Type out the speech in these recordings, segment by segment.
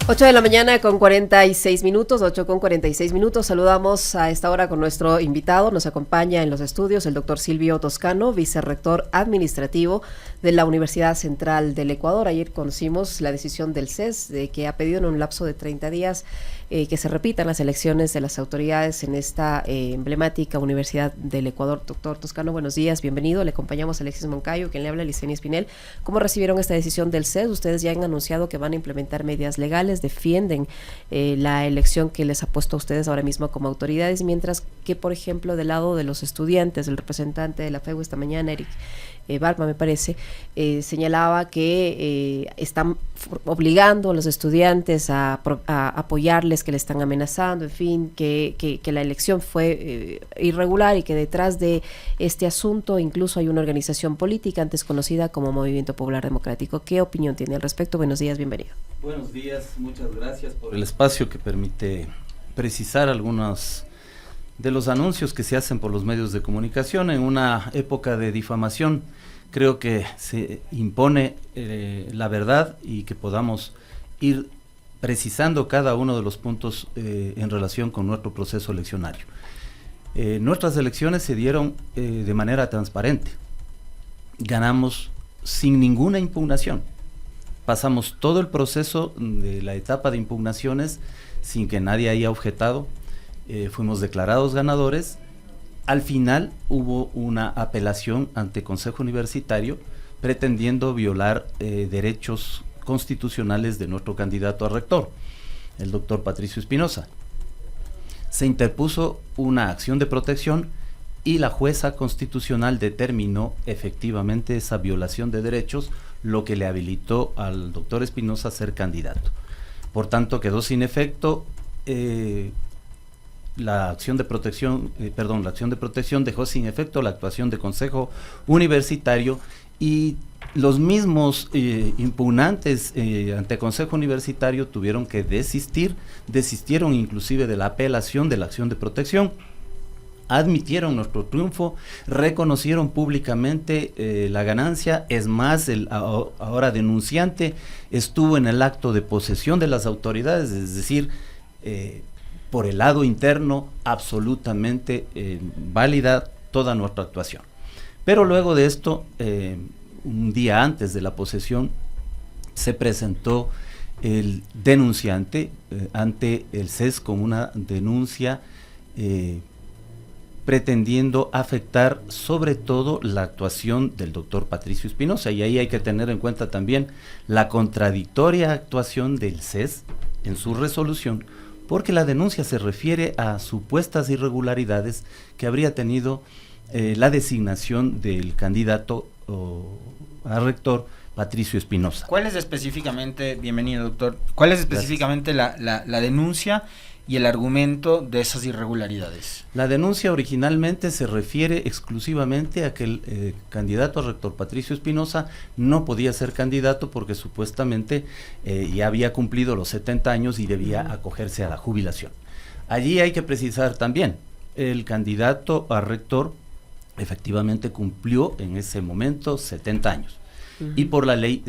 8 de la mañana con 46 minutos, 8 con 46 minutos. Saludamos a esta hora con nuestro invitado. Nos acompaña en los estudios el doctor Silvio Toscano, vicerrector administrativo de la Universidad Central del Ecuador. Ayer conocimos la decisión del CES de que ha pedido en un lapso de 30 días que se repitan las elecciones de las autoridades en esta emblemática Universidad del Ecuador. Doctor Toscano, buenos días, bienvenido. Le acompañamos a Alexis Moncayo, quien le habla, Licenia Espinel. ¿Cómo recibieron esta decisión del CES? Ustedes ya han anunciado que van a implementar medidas legales, defienden la elección que les ha puesto a ustedes ahora mismo como autoridades, mientras que, por ejemplo, del lado de los estudiantes, el representante de la FEU esta mañana, Eric Barba, me parece, señalaba que están obligando a los estudiantes a apoyarles, que le están amenazando, en fin, que la elección fue irregular y que detrás de este asunto incluso hay una organización política antes conocida como Movimiento Popular Democrático. ¿Qué opinión tiene al respecto? Buenos días, bienvenido. Buenos días, muchas gracias por el espacio que permite precisar algunos de los anuncios que se hacen por los medios de comunicación en una época de difamación. Creo que se impone la verdad y que podamos ir precisando cada uno de los puntos en relación con nuestro proceso eleccionario. Nuestras elecciones se dieron de manera transparente. Ganamos sin ninguna impugnación. Pasamos todo el proceso de la etapa de impugnaciones sin que nadie haya objetado. Fuimos declarados ganadores. Al final hubo una apelación ante Consejo Universitario pretendiendo violar derechos constitucionales de nuestro candidato a rector, el doctor Patricio Espinosa. Se interpuso una acción de protección y la jueza constitucional determinó efectivamente esa violación de derechos, lo que le habilitó al doctor Espinosa a ser candidato. Por tanto, quedó sin efecto la acción de protección, dejó sin efecto la actuación de Consejo Universitario, y los mismos impugnantes ante Consejo Universitario tuvieron que desistieron inclusive de la apelación de la acción de protección, admitieron nuestro triunfo, reconocieron públicamente la ganancia. Es más, el ahora denunciante estuvo en el acto de posesión de las autoridades, es decir, por el lado interno, absolutamente válida toda nuestra actuación. Pero luego de esto, un día antes de la posesión, se presentó el denunciante ante el CES con una denuncia pretendiendo afectar sobre todo la actuación del doctor Patricio Espinosa, y ahí hay que tener en cuenta también la contradictoria actuación del CES en su resolución, porque la denuncia se refiere a supuestas irregularidades que habría tenido la designación del candidato a rector Patricio Espinosa. ¿Cuál es específicamente, bienvenido doctor, cuál es específicamente la denuncia y el argumento de esas irregularidades? La denuncia originalmente se refiere exclusivamente a que el candidato a rector Patricio Espinosa no podía ser candidato porque supuestamente ya había cumplido los 70 años y debía acogerse a la jubilación. Allí hay que precisar también, el candidato a rector efectivamente cumplió en ese momento 70 años. Y por la ley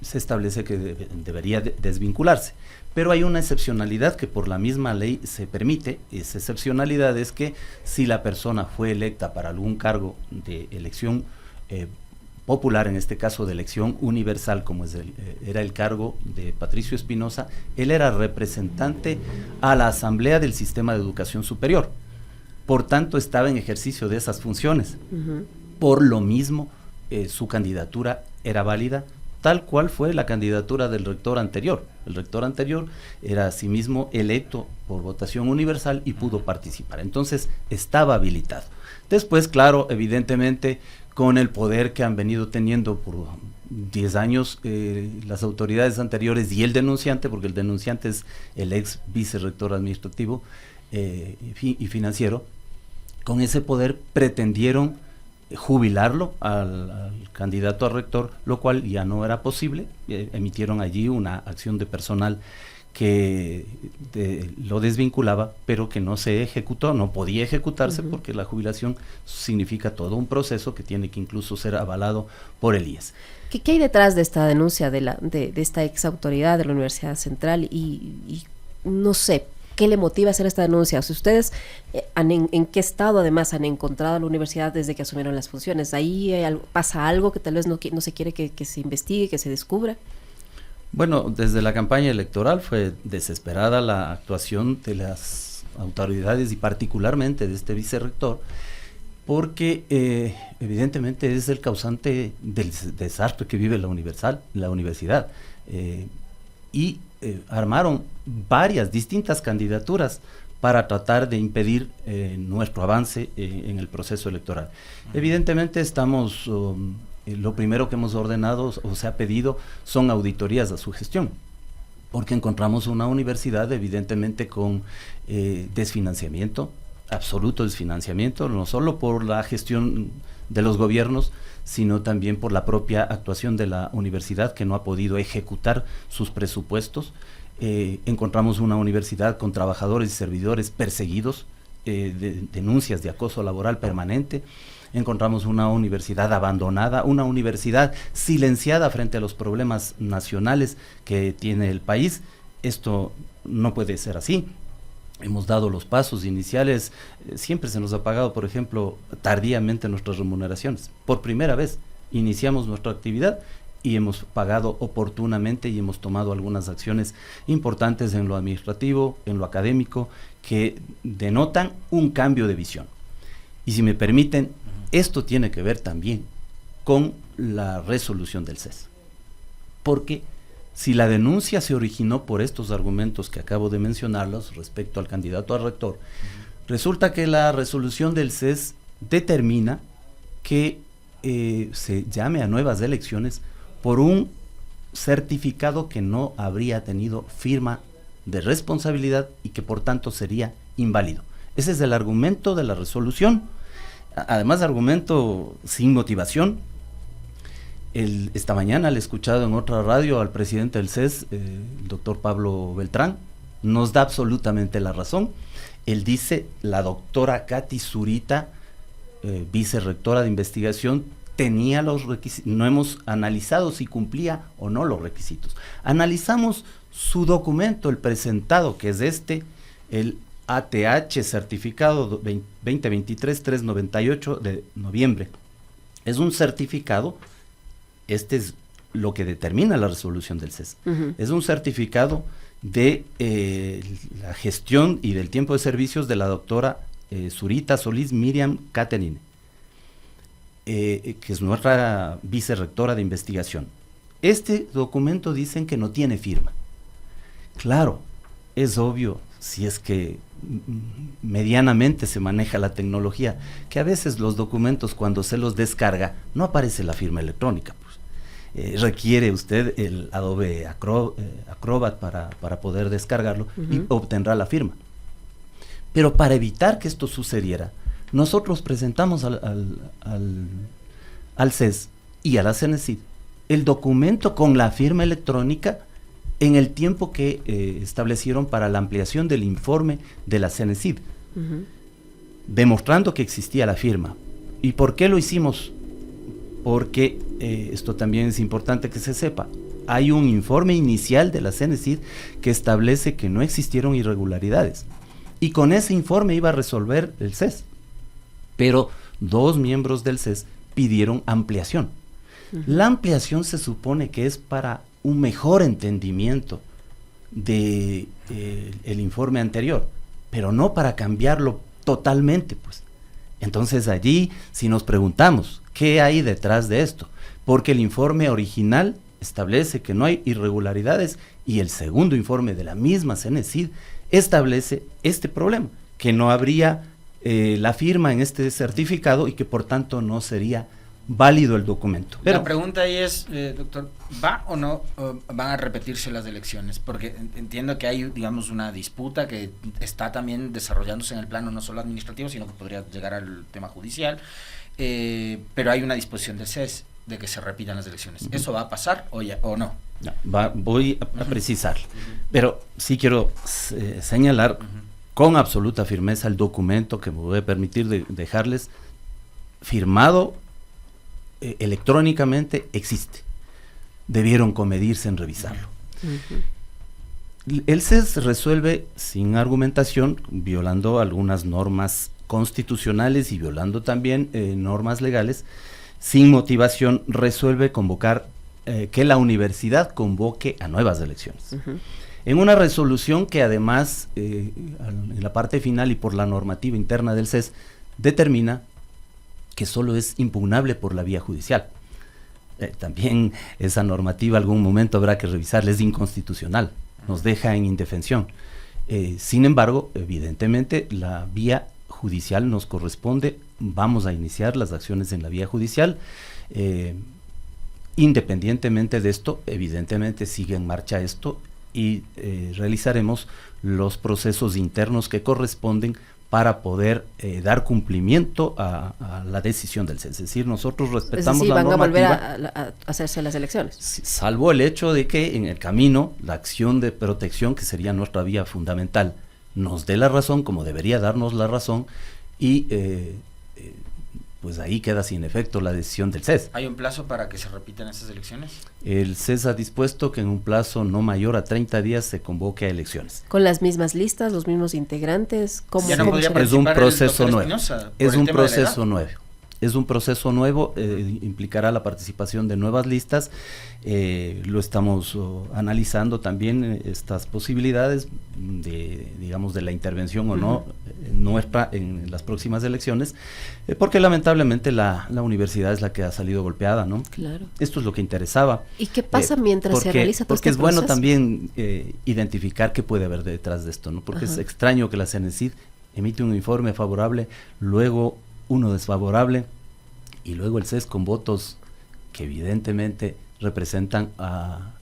se establece que debería desvincularse. Pero hay una excepcionalidad que por la misma ley se permite. Esa excepcionalidad es que si la persona fue electa para algún cargo de elección popular, en este caso de elección universal, como era el cargo de Patricio Espinosa, él era representante a la Asamblea del Sistema de Educación Superior. Por tanto, estaba en ejercicio de esas funciones. Por lo mismo, su candidatura era válida, tal cual fue la candidatura del rector anterior. El rector anterior era asimismo electo por votación universal y pudo participar. Entonces, estaba habilitado. Después, claro, evidentemente, con el poder que han venido teniendo por 10 años las autoridades anteriores y el denunciante, porque el denunciante es el ex vicerrector administrativo y financiero, con ese poder pretendieron jubilarlo al candidato a rector, lo cual ya no era posible. Emitieron allí una acción de personal que lo desvinculaba, pero que no se ejecutó, no podía ejecutarse porque la jubilación significa todo un proceso que tiene que incluso ser avalado por el IES. ¿Qué hay detrás de esta denuncia de esta ex autoridad de la Universidad Central? Y no sé, ¿qué le motiva a hacer esta denuncia? O sea, ustedes, ¿en qué estado además han encontrado a la universidad desde que asumieron las funciones? ¿Ahí pasa algo que tal vez no se quiere que se investigue, que se descubra? Bueno, desde la campaña electoral fue desesperada la actuación de las autoridades y particularmente de este vicerrector, porque evidentemente es el causante del desastre que vive la universidad. Y armaron varias distintas candidaturas para tratar de impedir nuestro avance en el proceso electoral. Evidentemente estamos... lo primero que hemos ordenado o se ha pedido son auditorías a su gestión, porque encontramos una universidad evidentemente con desfinanciamiento, absoluto desfinanciamiento, no solo por la gestión de los gobiernos, sino también por la propia actuación de la universidad, que no ha podido ejecutar sus presupuestos. Encontramos una universidad con trabajadores y servidores perseguidos, denuncias de acoso laboral permanente. Encontramos una universidad abandonada, una universidad silenciada frente a los problemas nacionales que tiene el país. Esto no puede ser así. Hemos dado los pasos iniciales, siempre se nos ha pagado, por ejemplo, tardíamente nuestras remuneraciones. Por primera vez iniciamos nuestra actividad y hemos pagado oportunamente y hemos tomado algunas acciones importantes en lo administrativo, en lo académico, que denotan un cambio de visión. Y si me permiten, esto tiene que ver también con la resolución del CES. Porque si la denuncia se originó por estos argumentos que acabo de mencionarlos respecto al candidato a rector, resulta que la resolución del CES determina que se llame a nuevas elecciones por un certificado que no habría tenido firma de responsabilidad y que por tanto sería inválido. Ese es el argumento de la resolución. Además, argumento sin motivación. Esta mañana le he escuchado en otra radio al presidente del CES, el doctor Pablo Beltrán, nos da absolutamente la razón. Él dice, la doctora Katy Zurita, vicerrectora de investigación, tenía los requisitos. No hemos analizado si cumplía o no los requisitos. Analizamos su documento, el presentado, que es el ATH certificado 2023-398 de noviembre. Es un certificado, este es lo que determina la resolución del CES. Es un certificado de la gestión y del tiempo de servicios de la doctora Zurita Solís Miriam Caterine, que es nuestra vicerrectora de investigación. Este documento dicen que no tiene firma. Claro, es obvio, si es que medianamente se maneja la tecnología, que a veces los documentos cuando se los descarga no aparece la firma electrónica, pues. Requiere usted el Adobe Acrobat para poder descargarlo y obtendrá la firma. Pero para evitar que esto sucediera, nosotros presentamos al CES y a la CENESID el documento con la firma electrónica en el tiempo que establecieron para la ampliación del informe de la CENESID, demostrando que existía la firma. ¿Y por qué lo hicimos? Porque esto también es importante que se sepa. Hay un informe inicial de la CENESID que establece que no existieron irregularidades. Y con ese informe iba a resolver el CES. Pero 2 miembros del CES pidieron ampliación. La ampliación se supone que es para un mejor entendimiento de el informe anterior, pero no para cambiarlo totalmente, pues. Entonces allí, si nos preguntamos, ¿qué hay detrás de esto? Porque el informe original establece que no hay irregularidades y el segundo informe de la misma CENESID establece este problema, que no habría la firma en este certificado y que por tanto no sería válido el documento. Pero la pregunta ahí es, doctor, ¿va o no van a repetirse las elecciones? Porque entiendo que hay, digamos, una disputa que está también desarrollándose en el plano no solo administrativo, sino que podría llegar al tema judicial, pero hay una disposición del CES de que se repitan las elecciones. ¿Eso va a pasar o no? Voy a precisar, pero sí quiero señalar con absoluta firmeza el documento que me voy a permitir dejarles firmado electrónicamente, existe. Debieron comedirse en revisarlo. El CES resuelve sin argumentación, violando algunas normas constitucionales y violando también normas legales. Sin motivación resuelve convocar que la universidad convoque a nuevas elecciones. En una resolución que además, en la parte final y por la normativa interna del CES, determina que solo es impugnable por la vía judicial. También esa normativa algún momento habrá que revisarla, es inconstitucional, nos deja en indefensión. Sin embargo, evidentemente la vía judicial nos corresponde, vamos a iniciar las acciones en la vía judicial. Independientemente de esto, evidentemente sigue en marcha esto y realizaremos los procesos internos que corresponden para poder dar cumplimiento a la decisión del CES. Es decir, nosotros respetamos la normativa. ¿Van a volver a hacerse las elecciones? Salvo el hecho de que en el camino la acción de protección, que sería nuestra vía fundamental, nos dé la razón, como debería darnos la razón, y pues ahí queda sin efecto la decisión del CES. ¿Hay un plazo para que se repitan esas elecciones? El CES ha dispuesto que en un plazo no mayor a 30 días se convoque a elecciones. ¿Con las mismas listas, los mismos integrantes? ¿Cómo, no podría es un proceso nuevo. Es un proceso nuevo. Es un proceso nuevo, implicará la participación de nuevas listas. Lo estamos analizando también estas posibilidades de, digamos, de la intervención o no nuestra en las próximas elecciones, porque lamentablemente la universidad es la que ha salido golpeada, ¿no? Claro. Esto es lo que interesaba. ¿Y qué pasa mientras se realiza todo este proceso? Porque es bueno también identificar qué puede haber detrás de esto, ¿no? Porque es extraño que la CENESID emite un informe favorable, luego uno desfavorable, y luego el CES con votos que evidentemente representan a...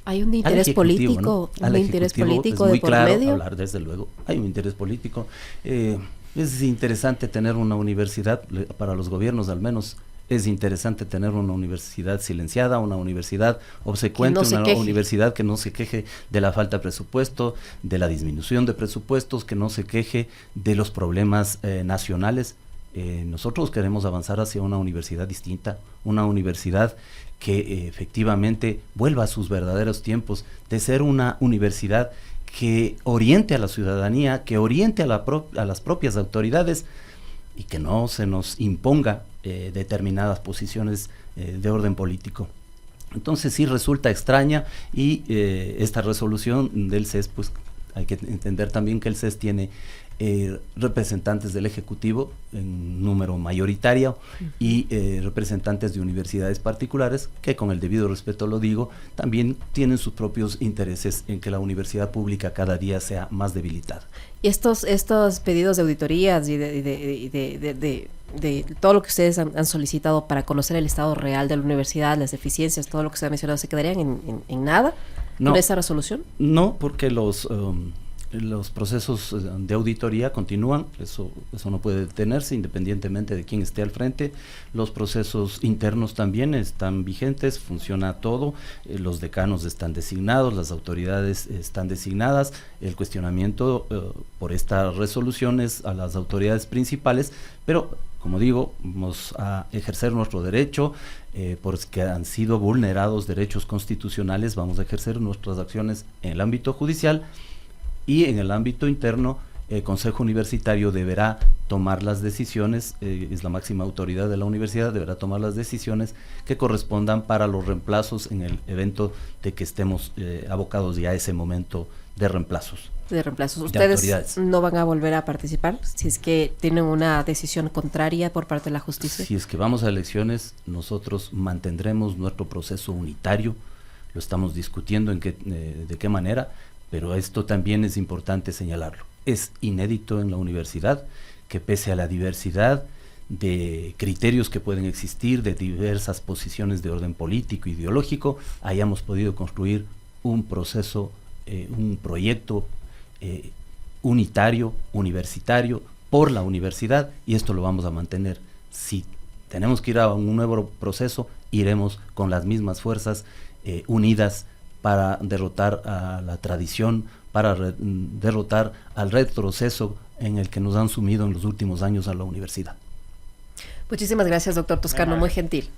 Hay un interés político, ¿no? Un interés político es muy de por claro medio. Hablar, desde luego, hay un interés político. Es interesante tener una universidad, para los gobiernos al menos, es interesante tener una universidad silenciada, una universidad obsecuente, una universidad que no se queje de la falta de presupuesto, de la disminución de presupuestos, que no se queje de los problemas nacionales. Nosotros queremos avanzar hacia una universidad distinta, una universidad que efectivamente vuelva a sus verdaderos tiempos, de ser una universidad que oriente a la ciudadanía, que oriente a las propias autoridades y que no se nos imponga determinadas posiciones de orden político. Entonces sí resulta extraña y esta resolución del CES, pues hay que entender también que el CES tiene representantes del Ejecutivo en número mayoritario y representantes de universidades particulares que, con el debido respeto lo digo, también tienen sus propios intereses en que la universidad pública cada día sea más debilitada. Y estos pedidos de auditorías y de todo lo que ustedes han solicitado para conocer el estado real de la universidad, las deficiencias, todo lo que se ha mencionado, ¿se quedarían en nada con esa resolución? No, porque los procesos de auditoría continúan, eso no puede detenerse independientemente de quién esté al frente. Los procesos internos también están vigentes, funciona todo, los decanos están designados, las autoridades están designadas, el cuestionamiento por estas resoluciones a las autoridades principales, pero como digo, vamos a ejercer nuestro derecho, porque han sido vulnerados derechos constitucionales, vamos a ejercer nuestras acciones en el ámbito judicial. Y en el ámbito interno, el Consejo Universitario deberá tomar las decisiones, es la máxima autoridad de la universidad, deberá tomar las decisiones que correspondan para los reemplazos en el evento de que estemos abocados ya a ese momento de reemplazos. ¿Ustedes no van a volver a participar si es que tienen una decisión contraria por parte de la justicia? Si es que vamos a elecciones, nosotros mantendremos nuestro proceso unitario, lo estamos discutiendo de qué manera, pero esto también es importante señalarlo. Es inédito en la universidad que, pese a la diversidad de criterios que pueden existir, de diversas posiciones de orden político, ideológico, hayamos podido construir un proceso, un proyecto unitario, universitario, por la universidad, y esto lo vamos a mantener. Si tenemos que ir a un nuevo proceso, iremos con las mismas fuerzas unidas para derrotar a la tradición, para derrotar al retroceso en el que nos han sumido en los últimos años a la universidad. Muchísimas gracias, doctor Toscano, muy gentil.